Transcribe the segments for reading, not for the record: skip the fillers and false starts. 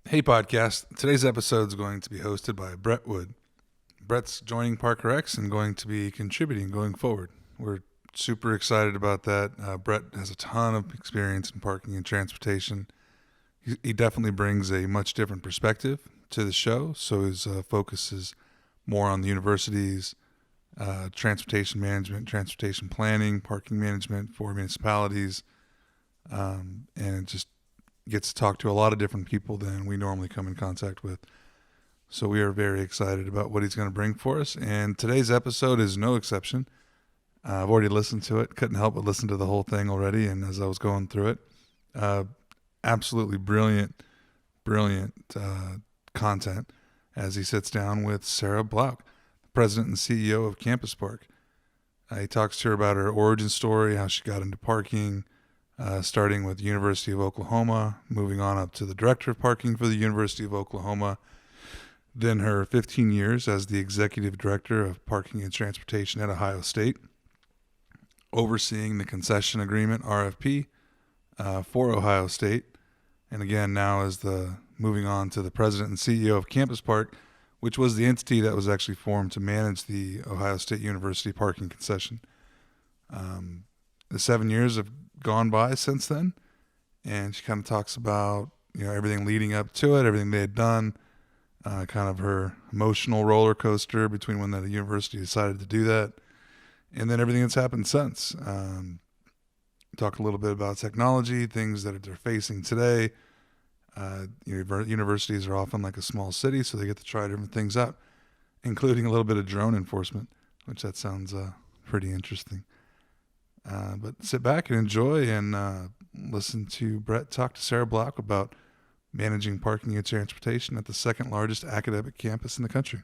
Hey podcast, today's episode is going to be hosted by Brett Wood. Brett's joining Parker X and going to be contributing going forward. We're super excited about that. Brett has a ton of experience in parking and transportation. He definitely brings a much different perspective to the show, so his focus is more on the university's transportation management, transportation planning, parking management for municipalities, and just gets to talk to a lot of different people than we normally come in contact with. So we are very excited about what he's going to bring for us. And today's episode is no exception. I've already listened to it. Couldn't help but listen to the whole thing already. And as I was going through it, absolutely brilliant content as he sits down with Sarah Blouch, president and CEO of CampusParc. He talks to her about her origin story, how she got into parking, starting with University of Oklahoma, moving on up to the director of parking for the University of Oklahoma, then her 15 years as the executive director of parking and transportation at Ohio State, overseeing the concession agreement RFP for Ohio State, and again now as the moving on to the president and CEO of CampusParc, which was the entity that was actually formed to manage the Ohio State University parking concession. The 7 years have gone by since then, and she kind of talks about everything leading up to it, everything they had done, kind of her emotional roller coaster between when the university decided to do that, and then everything that's happened since. Talk a little bit about technology, things that they're facing today. Universities are often like a small city, so they get to try different things out, including a little bit of drone enforcement, which that sounds pretty interesting. But sit back and enjoy and listen to Brett talk to Sarah Blouch about managing parking and transportation at the second largest academic campus in the country.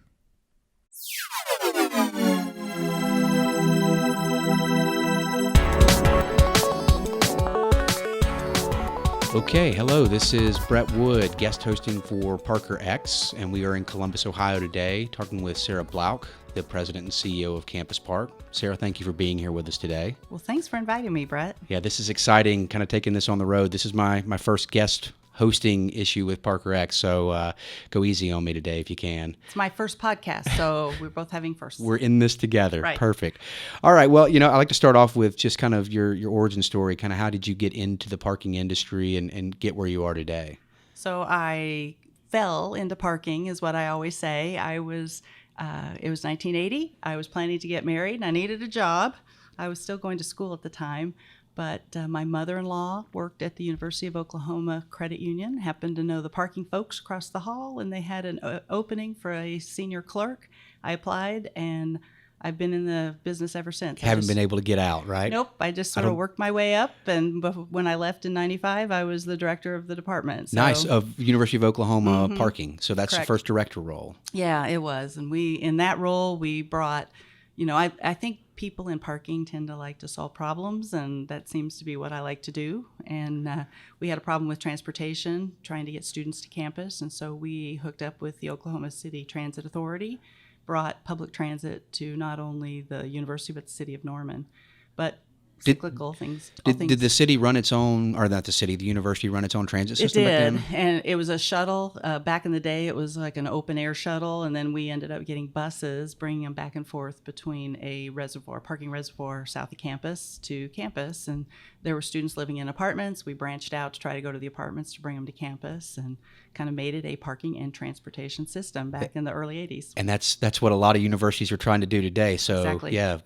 Okay, hello, this is Brett Wood, guest hosting for Parker X, and we are in Columbus, Ohio today, talking with Sarah Blouch, the president and CEO of CampusParc. Sarah, thank you for being here with us today. Well, thanks for inviting me, Brett. Yeah, this is exciting, kind of taking this on the road. This is my first guest hosting issue with Parker X, so go easy on me today if you can. It's my first podcast, so we're both having firsts. We're in this together. Right. Perfect. All right, well, I like to start off with just kind of your origin story, kind of how did you get into the parking industry and get where you are today? So I fell into parking is what I always say. It was 1980. I was planning to get married, and I needed a job. I was still going to school at the time. But my mother-in-law worked at the University of Oklahoma Credit Union, happened to know the parking folks across the hall, and they had an opening for a senior clerk. I applied, and I've been in the business ever since. Haven't been able to get out, right? Nope. I just sort of worked my way up, and when I left in 95, I was the director of the department. So, nice, of University of Oklahoma parking. So that's Correct. the first director role. Yeah, it was. And in that role, we brought, I think people in parking tend to like to solve problems, and that seems to be what I like to do. And we had a problem with transportation, trying to get students to campus, and so we hooked up with the Oklahoma City Transit Authority, brought public transit to not only the university but the city of Norman. But cyclical things. Did the city run its own, or not the city, the university run its own transit system? It did, back then? and it was a shuttle. Back in the day, it was like an open air shuttle, and then we ended up getting buses, bringing them back and forth between a parking reservoir south of campus to campus. And there were students living in apartments. We branched out to try to go to the apartments to bring them to campus, and kind of made it a parking and transportation system back in the early 80s. And that's what a lot of universities are trying to do today. So Exactly. Yeah,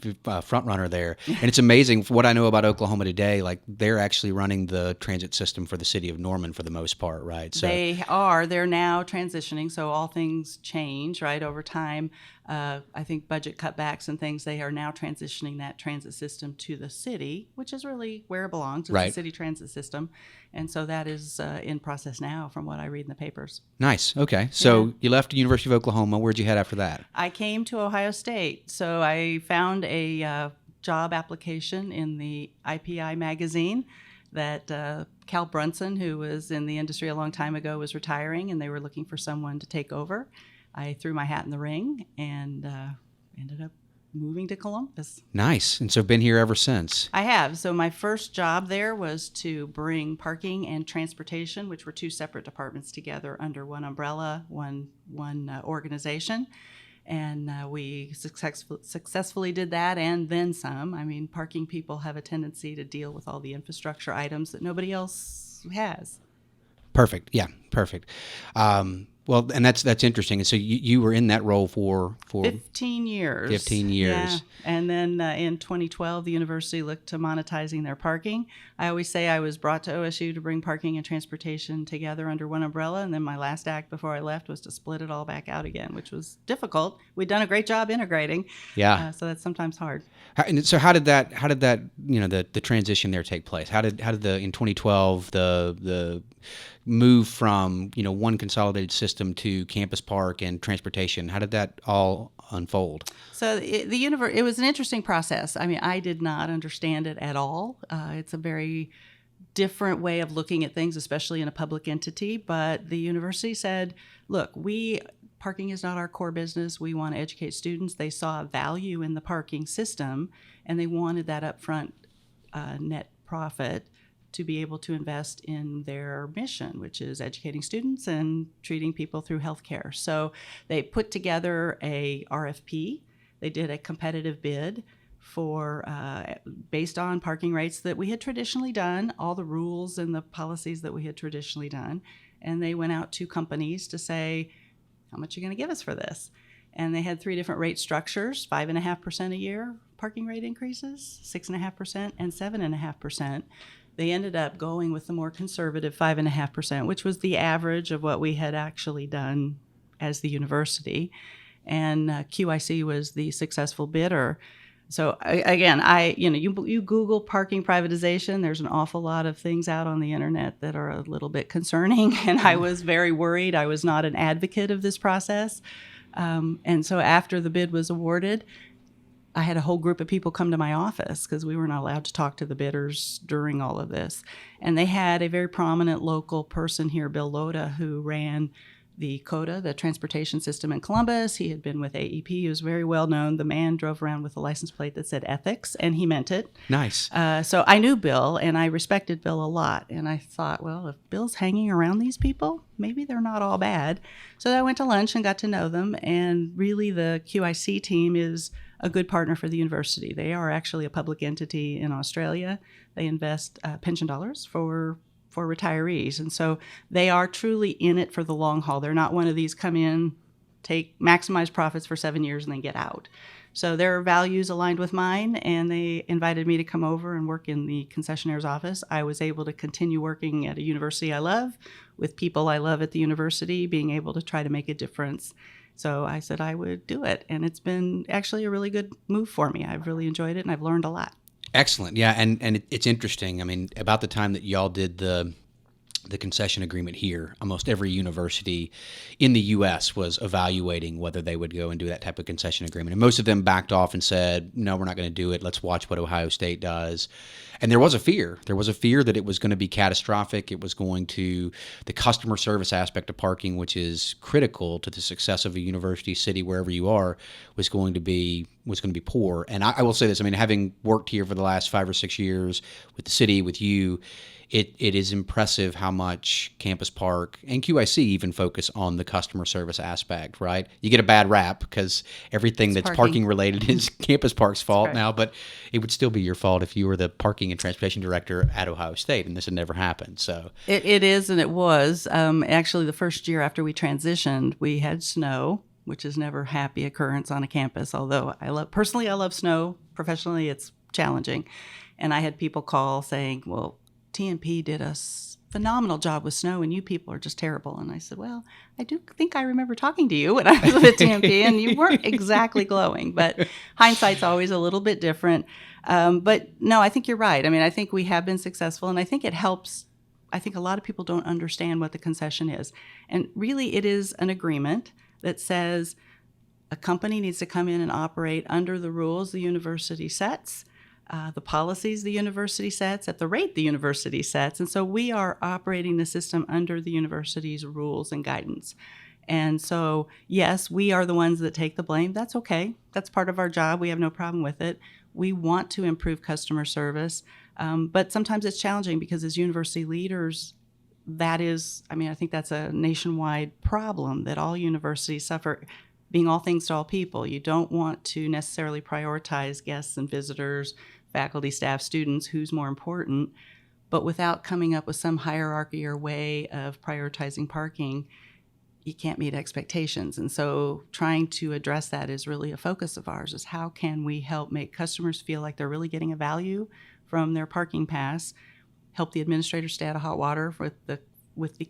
front runner there. And it's amazing what I know about Oklahoma today. Like they're actually running the transit system for the city of Norman for the most part, right? So They're now transitioning. So all things change, right? Over time, I think budget cutbacks and things, they are now transitioning that transit system to the city, which is really where it belongs. It's Right. the city transit system. And so that is in process now from what I read in the papers. Nice. Okay. So you left the University of Oklahoma. Where'd you head after that? I came to Ohio State. So I found a job application in the IPI magazine that Cal Brunson, who was in the industry a long time ago, was retiring, and they were looking for someone to take over. I threw my hat in the ring and ended up moving to Columbus. Nice. And so been here ever since. I have. So my first job there was to bring parking and transportation, which were two separate departments, together under one umbrella, one organization. And we successfully did that and then some. I mean, parking people have a tendency to deal with all the infrastructure items that nobody else has. Perfect. Yeah, perfect. Well, and that's interesting. And so you were in that role for 15 years. 15 years. Yeah. And then in 2012, the university looked to monetizing their parking. I always say I was brought to OSU to bring parking and transportation together under one umbrella. And then my last act before I left was to split it all back out again, which was difficult. We'd done a great job integrating. Yeah. So that's sometimes hard. And so how did that the transition there take place? How did in 2012 the move from one consolidated system to CampusParc and transportation? How did that all unfold? So it was an interesting process. I mean, I did not understand it at all. It's a very different way of looking at things, especially in a public entity. But the university said, "Look, parking is not our core business. We want to educate students." They saw value in the parking system, and they wanted that upfront net profit to be able to invest in their mission, which is educating students and treating people through healthcare. So they put together a RFP. They did a competitive bid for based on parking rates that we had traditionally done, all the rules and the policies that we had traditionally done. And they went out to companies to say, how much are you going to give us for this? And they had 3 different rate structures: 5.5% a year parking rate increases, 6.5%, and 7.5%. They ended up going with the more conservative 5.5%, which was the average of what we had actually done as the university. And QIC was the successful bidder. So again, you Google parking privatization, there's an awful lot of things out on the internet that are a little bit concerning. And I was very worried. I was not an advocate of this process. And so after the bid was awarded, I had a whole group of people come to my office because we were not allowed to talk to the bidders during all of this. And they had a very prominent local person here, Bill Loda, who ran the CODA, the transportation system in Columbus. He had been with AEP. He was very well known. The man drove around with a license plate that said ethics, and he meant it. Nice. So I knew Bill, and I respected Bill a lot. And I thought, well, if Bill's hanging around these people, maybe they're not all bad. So I went to lunch and got to know them. And really, the QIC team is a good partner for the university. They are actually a public entity in Australia. They invest pension dollars for retirees. And so they are truly in it for the long haul. They're not one of these come in, maximize profits for 7 years and then get out. So their values aligned with mine, and they invited me to come over and work in the concessionaire's office. I was able to continue working at a university I love, with people I love at the university, being able to try to make a difference. So I said I would do it, and it's been actually a really good move for me. I've really enjoyed it, and I've learned a lot. Excellent. Yeah, and it's interesting. I mean, about the time that y'all did the concession agreement here, almost every university in the U.S. was evaluating whether they would go and do that type of concession agreement. And most of them backed off and said, no, we're not going to do it. Let's watch what Ohio State does. And there was a fear. There was a fear that it was going to be catastrophic. It was going to, the customer service aspect of parking, which is critical to the success of a university, city, wherever you are, was going to be poor. And I will say this, I mean, having worked here for the last 5 or 6 years with the city, with you, it is impressive how much CampusParc and QIC even focus on the customer service aspect, right? You get a bad rap because everything that's parking related is CampusParc's fault now, but it would still be your fault if you were the parking and transportation director at Ohio State, and this had never happened. So it is, and it was. Actually, the first year after we transitioned, we had snow, which is never a happy occurrence on a campus, although I love snow. Professionally, it's challenging. And I had people call saying, well, TNP did a phenomenal job with snow, and you people are just terrible. And I said, well, I do think I remember talking to you when I was at TNP, and you weren't exactly glowing. But hindsight's always a little bit different. But no, I think you're right. I mean, I think we have been successful, and I think it helps. I think a lot of people don't understand what the concession is. And really, it is an agreement that says a company needs to come in and operate under the rules the university sets, the policies the university sets, at the rate the university sets. And so we are operating the system under the university's rules and guidance. And so, yes, we are the ones that take the blame. That's okay. That's part of our job. We have no problem with it. We want to improve customer service. But sometimes it's challenging because as university leaders, I think that's a nationwide problem that all universities suffer, being all things to all people. You don't want to necessarily prioritize guests and visitors, faculty, staff, students, who's more important. But without coming up with some hierarchy or way of prioritizing parking, you can't meet expectations. And so trying to address that is really a focus of ours, is how can we help make customers feel like they're really getting a value from their parking pass, help the administrators stay out of hot water with the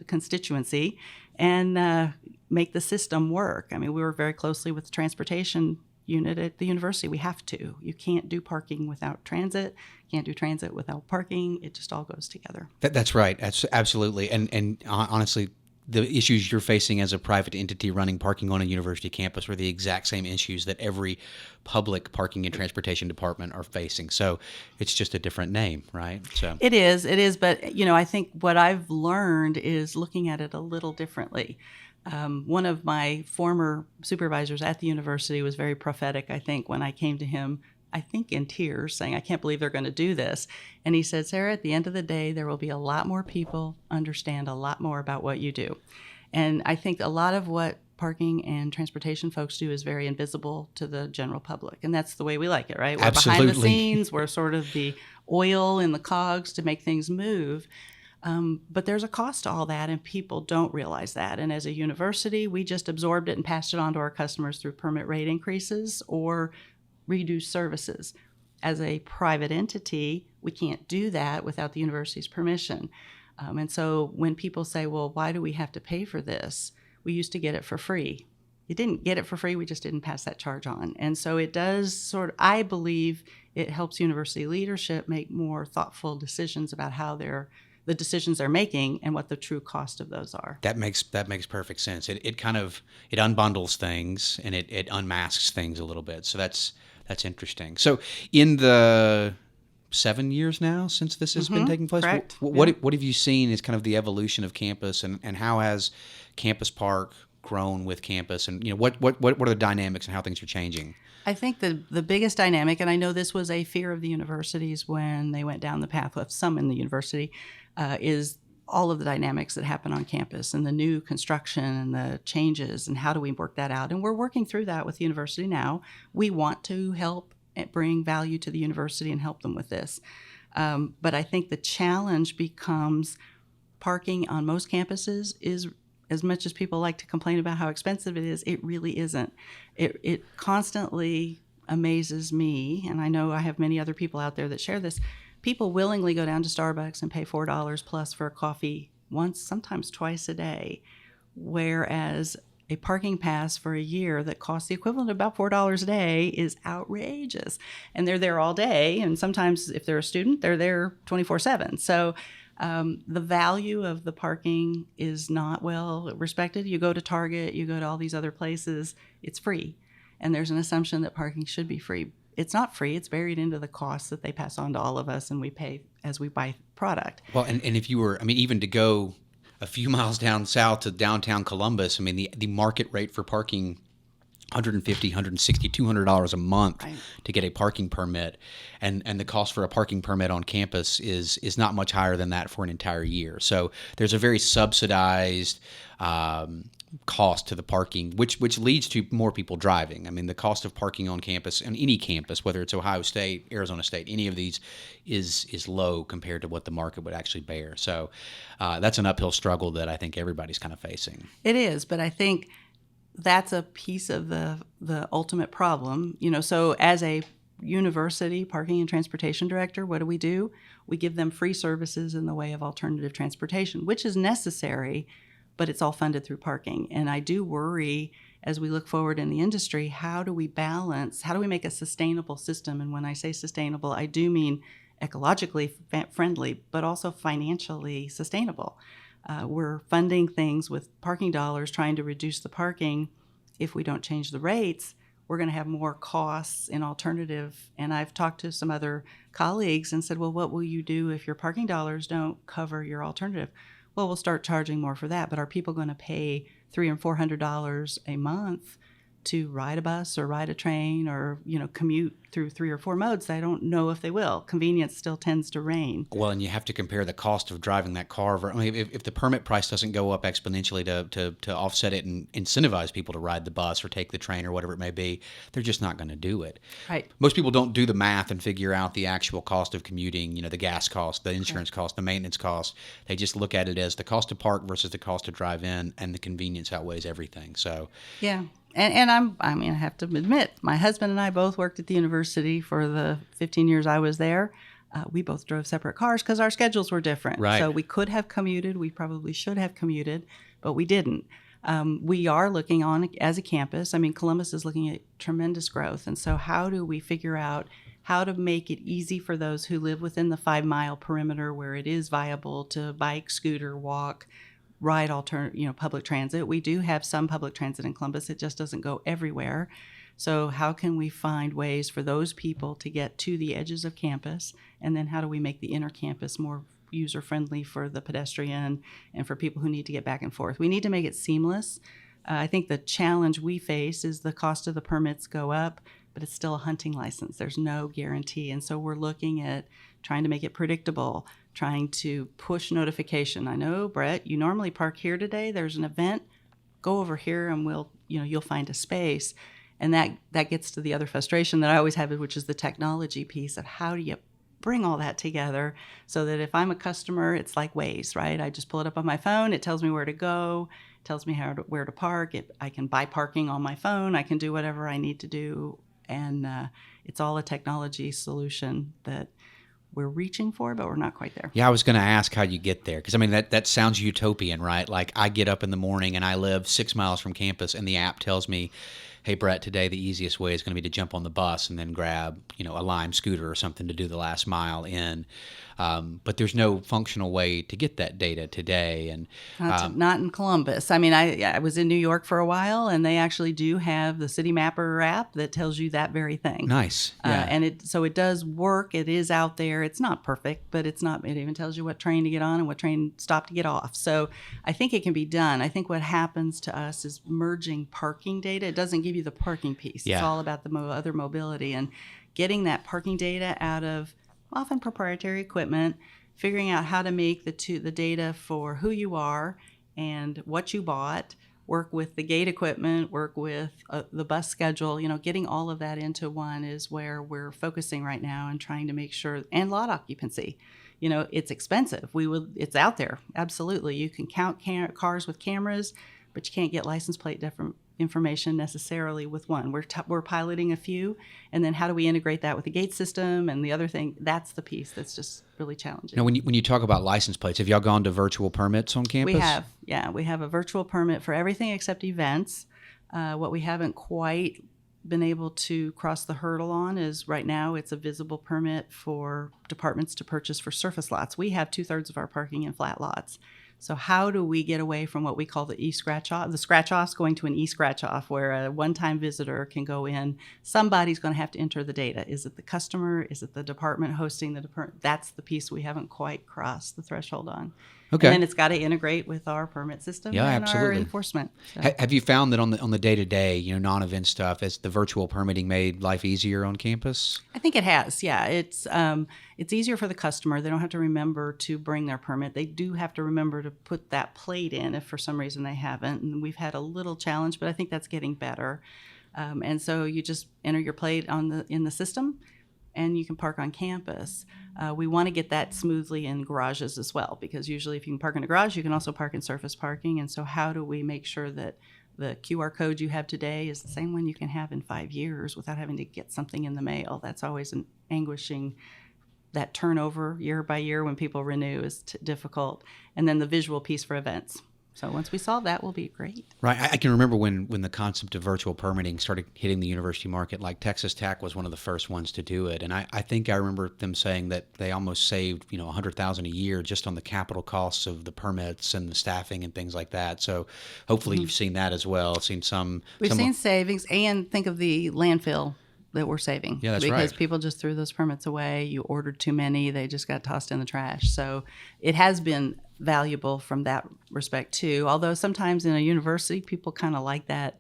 constituency, and make the system work. I mean, we work very closely with the transportation unit at the university. We have to. You can't do parking without transit. You can't do transit without parking. It just all goes together. That's right. That's absolutely. And honestly, the issues you're facing as a private entity running parking on a university campus are the exact same issues that every public parking and transportation department are facing. So it's just a different name, right? So It is. But, I think what I've learned is looking at it a little differently. One of my former supervisors at the university was very prophetic, I think, when I came to him, I think in tears, saying, I can't believe they're going to do this. And he said, Sarah, at the end of the day, there will be a lot more people understand a lot more about what you do. And I think a lot of what parking and transportation folks do is very invisible to the general public. And that's the way we like it, right? We're behind the absolutely. scenes. We're sort of the oil in the cogs to make things move. But there's a cost to all that, and people don't realize that. And as a university, we just absorbed it and passed it on to our customers through permit rate increases or reduced services. As a private entity, we can't do that without the university's permission. And so when people say, well, why do we have to pay for this? We used to get it for free. You didn't get it for free, we just didn't pass that charge on. And so it does I believe it helps university leadership make more thoughtful decisions about how the decisions they're making and what the true cost of those are. That makes perfect sense. It unbundles things and it unmasks things a little bit. So that's interesting. So in the 7 years now since this has been taking place, Correct. what have you seen as kind of the evolution of campus, and how has CampusParc grown with campus, and what are the dynamics and how things are changing? I think the biggest dynamic, and I know this was a fear of the universities when they went down the path of some in the university, is all of the dynamics that happen on campus and the new construction and the changes, and how do we work that out? And we're working through that with the university now. We want to help bring value to the university and help them with this. But I think the challenge becomes parking on most campuses is, as much as people like to complain about how expensive it is, it really isn't. It constantly amazes me, and I know I have many other people out there that share this. People willingly go down to Starbucks and pay $4 plus for a coffee once, sometimes twice a day, whereas a parking pass for a year that costs the equivalent of about $4 a day is outrageous. And they're there all day, and sometimes if they're a student, they're there 24/7. So the value of the parking is not well respected. You go to Target, you go to all these other places, it's free. And there's an assumption that parking should be free. It's not free. It's buried into the costs that they pass on to all of us, and we pay as we buy product. Well, and if you were, even to go a few miles down south to downtown Columbus, the market rate for parking, $150, $160, $200 a month Right. to get a parking permit, and the cost for a parking permit on campus is not much higher than that for an entire year. So there's a very subsidized cost to the parking, which leads to more people driving. The cost of parking on campus, on any campus, whether it's Ohio State, Arizona State, any of these, is low compared to what the market would actually bear. So that's an uphill struggle that I think everybody's kind of facing. It is, but I think that's a piece of the ultimate problem. So as a university parking and transportation director, what do? We give them free services in the way of alternative transportation, which is necessary, but it's all funded through parking. And I do worry, as we look forward in the industry, how do we make a sustainable system? And when I say sustainable, I do mean ecologically friendly, but also financially sustainable. We're funding things with parking dollars, trying to reduce the parking. If we don't change the rates, we're going to have more costs in alternative. And I've talked to some other colleagues and said, well, what will you do if your parking dollars don't cover your alternative? well, we'll start charging more for that. But are people going to pay $300 or $400 a month to ride a bus or ride a train or, commute through 3 or 4 modes? I don't know if they will. Convenience still tends to reign. Well, and you have to compare the cost of driving that car. I mean, if the permit price doesn't go up exponentially to offset it and incentivize people to ride the bus or take the train or whatever it may be, they're just not going to do it. Right. Most people don't do the math and figure out the actual cost of commuting, the gas cost, the insurance cost, the maintenance cost. They just look at it as the cost to park versus the cost to drive in, and the convenience outweighs everything. So, yeah. And I have to admit, my husband and I both worked at the university for the 15 years I was there. We both drove separate cars because our schedules were different. Right. So we could have commuted. We probably should have commuted, but we didn't. We are looking on as a campus. I mean, Columbus is looking at tremendous growth. And so how do we figure out how to make it easy for those who live within the 5-mile perimeter where it is viable to bike, scooter, walk, ride public transit? We do have some public transit in Columbus. It just doesn't go everywhere. So how can we find ways for those people to get to the edges of campus? And then how do we make the inner campus more user-friendly for the pedestrian and for people who need to get back and forth? We need to make it seamless. I think the challenge we face is the cost of the permits go up, but it's still a hunting license. There's no guarantee. And so we're looking at trying to make it predictable, trying to push notification. I know, Brett, you normally park here today. There's an event. Go over here and you'll find a space. And that gets to the other frustration that I always have, which is the technology piece of how do you bring all that together so that if I'm a customer, it's like Waze, right? I just pull it up on my phone. It tells me where to go, tells me where to park. I can buy parking on my phone. I can do whatever I need to do. And it's all a technology solution that we're reaching for, but we're not quite there. Yeah, I was going to ask how you get there. Because, I mean, that sounds utopian, right? Like I get up in the morning and I live 6 miles from campus and the app tells me, hey, Brett, today the easiest way is going to be to jump on the bus and then grab, a Lime scooter or something to do the last mile in. But there's no functional way to get that data today. And not in Columbus. I mean, I was in New York for a while, and they actually do have the City Mapper app that tells you that very thing. Nice. Yeah. And it does work. It is out there. It's not perfect, but it even tells you what train to get on and what train stop to get off. So I think it can be done. I think what happens to us is merging parking data. It doesn't give you the parking piece. Yeah. It's all about the other mobility and getting that parking data out of often proprietary equipment, figuring out how to make the data for who you are and what you bought work with the gate equipment, work with the bus schedule. Getting all of that into one is where we're focusing right now and trying to make sure, and lot occupancy. It's expensive. It's out there. Absolutely. You can count cars with cameras, but you can't get license plate information necessarily with one. We're piloting a few, and then how do we integrate that with the gate system and the other thing? That's the piece that's just really challenging. Now, when you talk about license plates, have y'all gone to virtual permits on campus? We have, yeah. We have a virtual permit for everything except events. What we haven't quite been able to cross the hurdle on is right now it's a visible permit for departments to purchase for surface lots. We have 2/3 of our parking in flat lots. So how do we get away from what we call the e-scratch-off, the scratch-offs going to an e-scratch-off where a one-time visitor can go in. Somebody's going to have to enter the data. Is it the customer? Is it the department hosting the department? That's the piece we haven't quite crossed the threshold on. Okay. And then it's got to integrate with our permit system and absolutely. our enforcement. So. Have you found that on the day-to-day, non-event stuff, has the virtual permitting made life easier on campus? I think it has. Yeah, it's easier for the customer. They don't have to remember to bring their permit. They do have to remember to put that plate in if for some reason they haven't. And we've had a little challenge, but I think that's getting better. And so you just enter your plate in the system, and you can park on campus. We want to get that smoothly in garages as well, because usually if you can park in a garage, you can also park in surface parking. And so how do we make sure that the QR code you have today is the same one you can have in 5 years without having to get something in the mail? That's always an anguishing, that turnover year by year when people renew is difficult. And then the visual piece for events. So once we solve that, we'll be great. Right. I can remember when the concept of virtual permitting started hitting the university market, like Texas Tech was one of the first ones to do it. And I think I remember them saying that they almost saved, $100,000 a year just on the capital costs of the permits and the staffing and things like that. So hopefully you've seen that as well, seen some. We've seen savings, and think of the landfill that we're saving. Yeah, that's right. Because people just threw those permits away. You ordered too many. They just got tossed in the trash. So it has been valuable from that respect too. Although sometimes in a university, people kind of like that.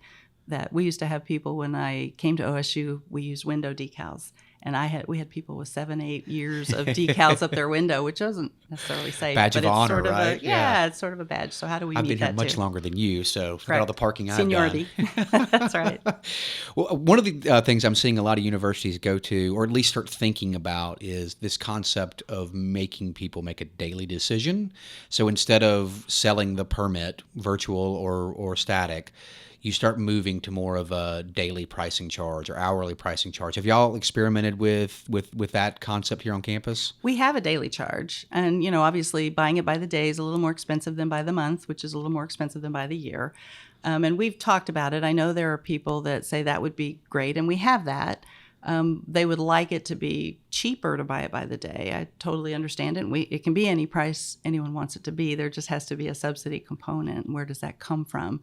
That we used to have people when I came to OSU, we used window decals, and we had people with 7-8 years of decals up their window, which wasn't necessarily safe. Badge but of it's honor, sort of right? it's sort of a badge. So how do we I've meet been here that much too? longer than you, so look at all Correct. the parking I've Seniority. done. That's right. Well, one of the things I'm seeing a lot of universities go to, or at least start thinking about, is this concept of making people make a daily decision. So instead of selling the permit, virtual or static, you start moving to more of a daily pricing charge or hourly pricing charge. Have y'all experimented with that concept here on campus? We have a daily charge, and obviously buying it by the day is a little more expensive than by the month, which is a little more expensive than by the year. And we've talked about it. I know there are people that say that would be great, and we have that. They would like it to be cheaper to buy it by the day. I totally understand it. It can be any price anyone wants it to be. There just has to be a subsidy component. Where does that come from?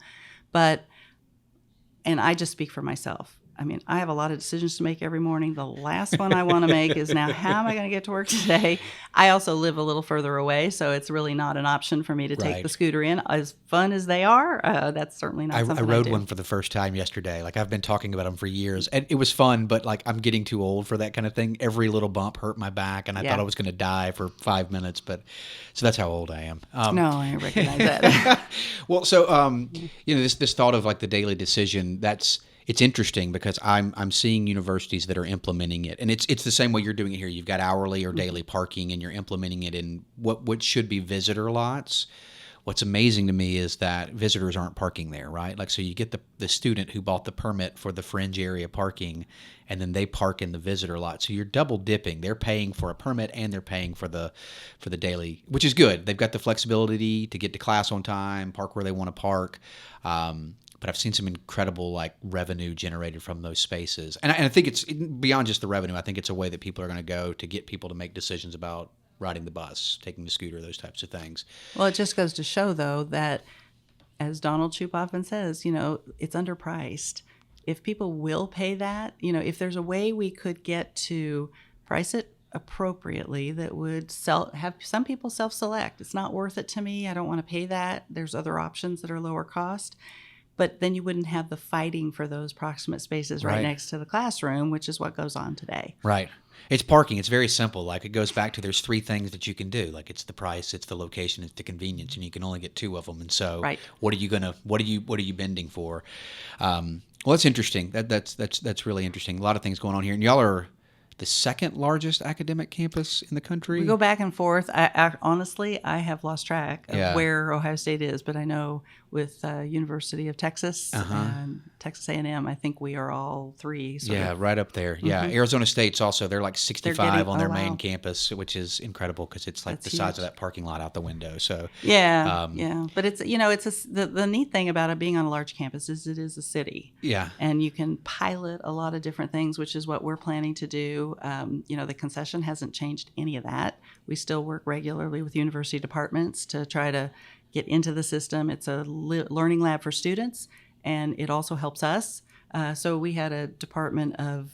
And I just speak for myself. I mean, I have a lot of decisions to make every morning. The last one I want to make is now, how am I going to get to work today? I also live a little further away, so it's really not an option for me to take the scooter in. As fun as they are, that's certainly not something I rode do. one for the first time yesterday. Like, I've been talking about them for years, and it was fun, but like, I'm getting too old for that kind of thing. Every little bump hurt my back, and I thought I was going to die for 5 minutes, so that's how old I am. No, I recognize that. Well, so, this thought of like the daily decision, it's interesting because I'm seeing universities that are implementing it, and it's the same way you're doing it here. You've got hourly or daily parking, and you're implementing it in what should be visitor lots. What's amazing to me is that visitors aren't parking there, right? Like, so you get the student who bought the permit for the fringe area parking, and then they park in the visitor lot. So you're double dipping. They're paying for a permit and they're paying for the daily, which is good. They've got the flexibility to get to class on time, park where they want to park. But I've seen some incredible like revenue generated from those spaces, and I think it's beyond just the revenue. I think it's a way that people are going to go to get people to make decisions about riding the bus, taking the scooter, those types of things. Well, it just goes to show, though, that as Donald Shoup often says, it's underpriced. If people will pay that, if there's a way we could get to price it appropriately that would have some people self-select. It's not worth it to me. I don't want to pay that. There's other options that are lower cost. But then you wouldn't have the fighting for those proximate spaces right next to the classroom, which is what goes on today. Right. It's parking. It's very simple. Like, it goes back to there's 3 things that you can do. Like, it's the price, it's the location, it's the convenience, and you can only get 2 of them. And so, what are you bending for? Well, that's interesting. That's really interesting. A lot of things going on here, and y'all are the second largest academic campus in the country. We go back and forth. Honestly, I have lost track of where Ohio State is, but I know with University of Texas and Texas A&M, I think we are all 3. Right up there. Mm-hmm. Yeah, Arizona State's also, they're like 65 on their main campus, which is incredible because it's like the size of that parking lot out the window. So but it's the neat thing about it being on a large campus is it is a city. Yeah, and you can pilot a lot of different things, which is what we're planning to do. The concession hasn't changed any of that. We still work regularly with university departments to try to get into the system. It's a learning lab for students, and it also helps us. So we had a department of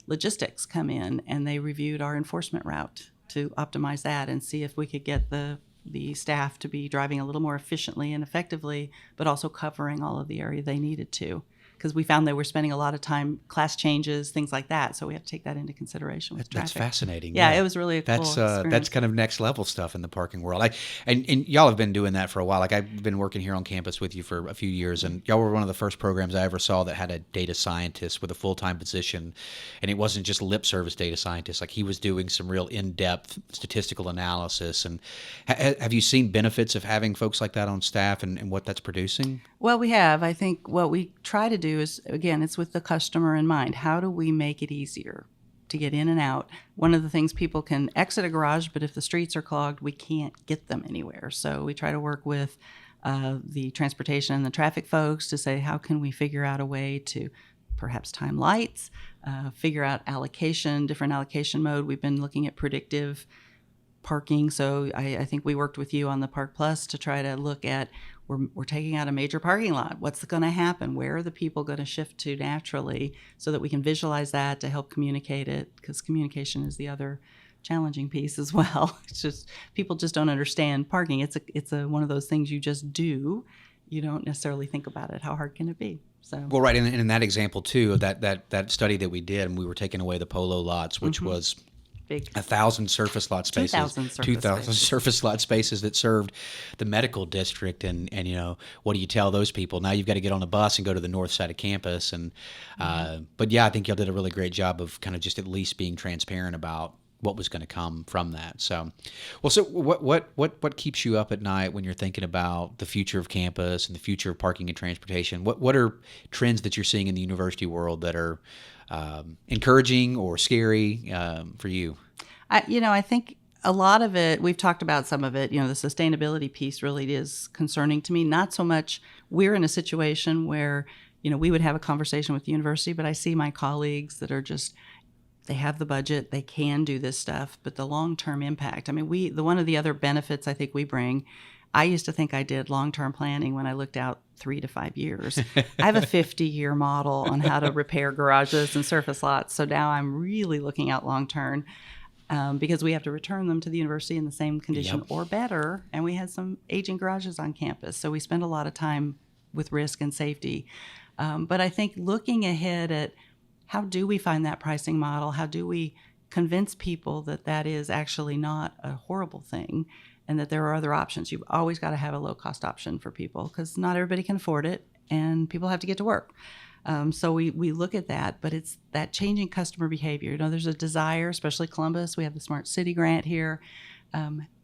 logistics come in, and they reviewed our enforcement route to optimize that and see if we could get the staff to be driving a little more efficiently and effectively, but also covering all of the area they needed to. Because we found they were spending a lot of time, class changes, things like that. So we have to take that into consideration with traffic. That's fascinating. Yeah, it was really a cool experience. That's kind of next level stuff in the parking world. And y'all have been doing that for a while. Like, I've been working here on campus with you for a few years, and y'all were one of the first programs I ever saw that had a data scientist with a full-time position. And it wasn't just lip service data scientist. Like, he was doing some real in-depth statistical analysis. And have you seen benefits of having folks like that on staff and what that's producing? Well, we have. I think what we try to do is, again, it's with the customer in mind. How do we make it easier to get in and out? One of the things, people can exit a garage, but if the streets are clogged, we can't get them anywhere. So we try to work with the transportation and the traffic folks to say, how can we figure out a way to perhaps time lights, figure out allocation, different allocation mode. We've been looking at predictive parking. So I think we worked with you on the Park Plus to try to look at, we're taking out a major parking lot. What's going to happen? Where are the people going to shift to naturally, so that we can visualize that to help communicate it? Because communication is the other challenging piece as well. It's just people just don't understand parking. It's a one of those things you just do. You don't necessarily think about it. How hard can it be? So Well, right, and in that example too, that study that we did, and we were taking away the polo lots, which was big 1,000 surface lot spaces, 2,000 surface 2,000 spaces. surface lot spaces that served the medical district, and what do you tell those people? Now you've got to get on a bus and go to the north side of campus, and but yeah, I think y'all did a really great job of kind of just at least being transparent about what was going to come from that. So, well, so what keeps you up at night when you're thinking about the future of campus and the future of parking and transportation? What are trends that you're seeing in the university world that are encouraging or scary for you? I think a lot of it, we've talked about some of it, the sustainability piece really is concerning to me. Not so much we're in a situation where, we would have a conversation with the university, but I see my colleagues that are just, they have the budget, they can do this stuff, but the long-term impact, I mean, one of the other benefits I think we bring, I used to think I did long-term planning when I looked out 3 to 5 years. I have a 50-year model on how to repair garages and surface lots. So now I'm really looking out long-term because we have to return them to the university in the same condition or better. And we had some aging garages on campus. So we spend a lot of time with risk and safety. But I think looking ahead at how do we find that pricing model? How do we convince people that that is actually not a horrible thing and that there are other options? You've always got to have a low-cost option for people because not everybody can afford it and people have to get to work. So we look at that, but it's that changing customer behavior. There's a desire, especially Columbus. We have the Smart City grant here.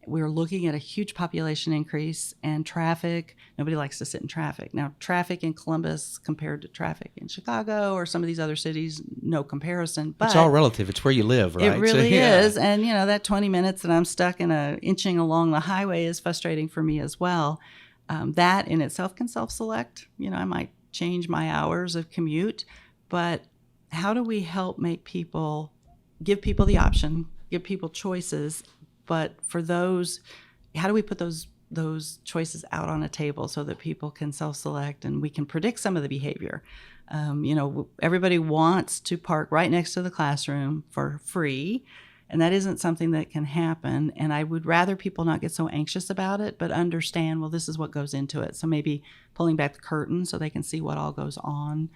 We're looking at a huge population increase and traffic. Nobody likes to sit in traffic. Now, traffic in Columbus compared to traffic in Chicago or some of these other cities, no comparison. But it's all relative. It's where you live, right? It really is. And, that 20 minutes that I'm stuck inching along the highway is frustrating for me as well. That in itself can self-select. I might change my hours of commute, but how do we help give people the option, give people choices? But for those, how do we put those choices out on a table so that people can self-select and we can predict some of the behavior? Everybody wants to park right next to the classroom for free, and that isn't something that can happen. And I would rather people not get so anxious about it, but understand, well, this is what goes into it. So maybe pulling back the curtain so they can see what all goes on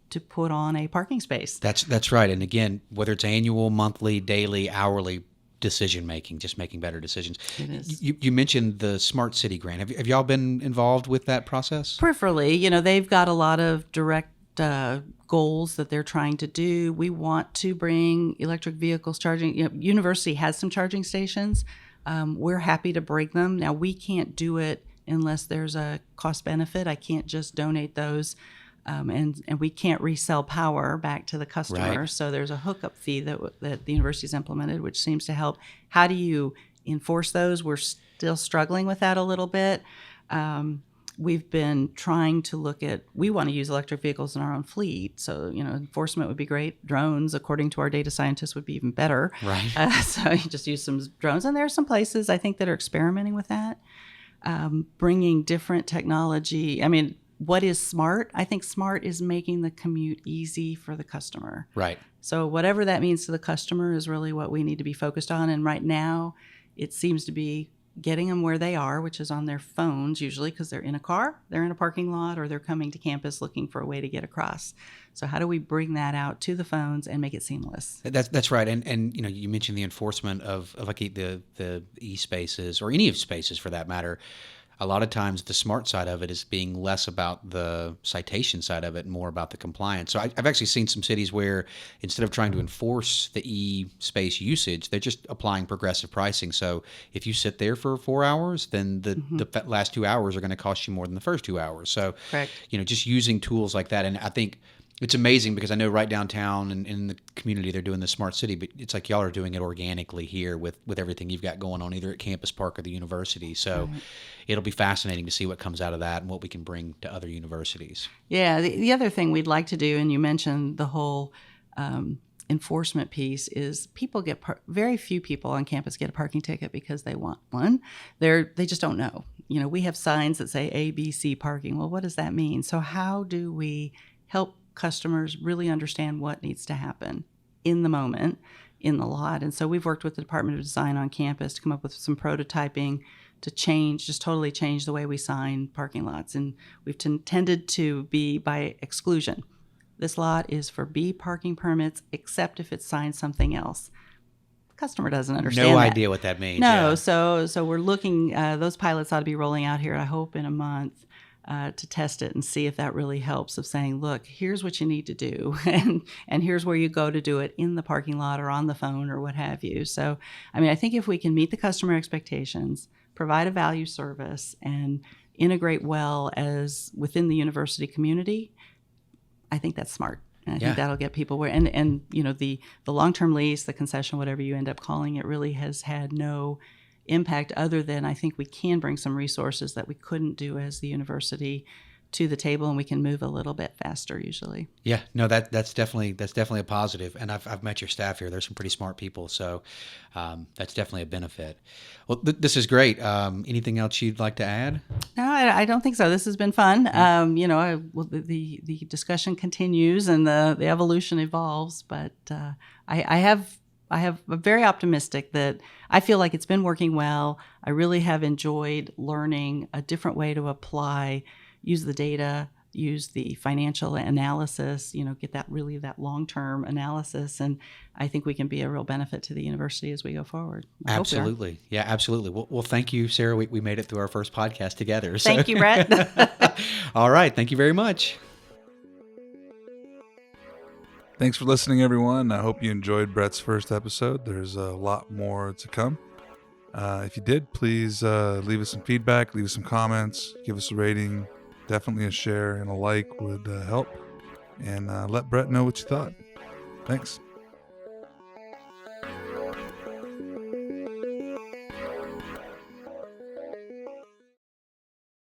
to put on a parking space. That's right. And again, whether it's annual, monthly, daily, hourly, decision making, just making better decisions. It is. You mentioned the Smart City grant. Have y'all been involved with that process? Peripherally, they've got a lot of direct goals that they're trying to do. We want to bring electric vehicles charging. University has some charging stations. We're happy to bring them. Now we can't do it unless there's a cost benefit. I can't just donate those. And we can't resell power back to the customer. Right. So there's a hookup fee that the university's implemented, which seems to help. How do you enforce those? We're still struggling with that a little bit. We've been trying to look at, we want to use electric vehicles in our own fleet. So, enforcement would be great. Drones, according to our data scientists, would be even better. Right. So you just use some drones. And there are some places, I think, that are experimenting with that, bringing different technology. I mean, what is smart? I think smart is making the commute easy for the customer. Right. So whatever that means to the customer is really what we need to be focused on. And right now, it seems to be getting them where they are, which is on their phones usually because they're in a car, they're in a parking lot, or they're coming to campus looking for a way to get across. So how do we bring that out to the phones and make it seamless? That's right. And you mentioned the enforcement of like the e-spaces or any of spaces for that matter. A lot of times the smart side of it is being less about the citation side of it and more about the compliance. So I've actually seen some cities where instead of trying to enforce the e-space usage, they're just applying progressive pricing. So if you sit there for 4 hours, then the last 2 hours are going to cost you more than the first 2 hours. So, Correct. Just using tools like that. And I think it's amazing because I know right downtown and in the community they're doing the smart city, but it's like y'all are doing it organically here with everything you've got going on either at CampusParc or the university. So it'll be fascinating to see what comes out of that and what we can bring to other universities. Yeah, the other thing we'd like to do, and you mentioned the whole enforcement piece, is people get very few people on campus get a parking ticket because they want one. They just don't know. We have signs that say ABC parking. Well, what does that mean? So how do we help customers really understand what needs to happen in the moment in the lot. And so we've worked with the Department of Design on campus to come up with some prototyping to change, just totally change the way we sign parking lots. And we've tended to be by exclusion. This lot is for B parking permits, except if it's signed something else. The customer doesn't understand No that. idea what that means. No, Yeah. so we're looking, those pilots ought to be rolling out here, I hope, in a month. To test it and see if that really helps, of saying, look, here's what you need to do, and here's where you go to do it, in the parking lot or on the phone or what have you. So, I mean, I think if we can meet the customer expectations, provide a value service, and integrate well as within the university community, I think that's smart. And I think that'll get people where, and you know, the long-term lease, the concession, whatever you end up calling it, really has had no impact other than I think we can bring some resources that we couldn't do as the university to the table, and we can move a little bit faster usually. Yeah, no, that's definitely a positive. And I've met your staff here. There's some pretty smart people, so that's definitely a benefit. Well, this is great. Anything else you'd like to add? No, I don't think so. This has been fun. You know, the discussion continues and the evolution evolves, but I have I'm very optimistic that I feel like it's been working well. I really have enjoyed learning a different way to apply, use the data, use the financial analysis, you know, get that long-term analysis. And I think we can be a real benefit to the university as we go forward. Absolutely. Yeah, absolutely. Well, thank you, Sarah. We made it through our first podcast together. So. Thank you, Brett. All right. Thank you very much. Thanks for listening, everyone. I hope you enjoyed Brett's first episode. There's a lot more to come. If you did, please leave us some feedback, leave us some comments, give us a rating. Definitely a share and a like would help. And let Brett know what you thought. Thanks.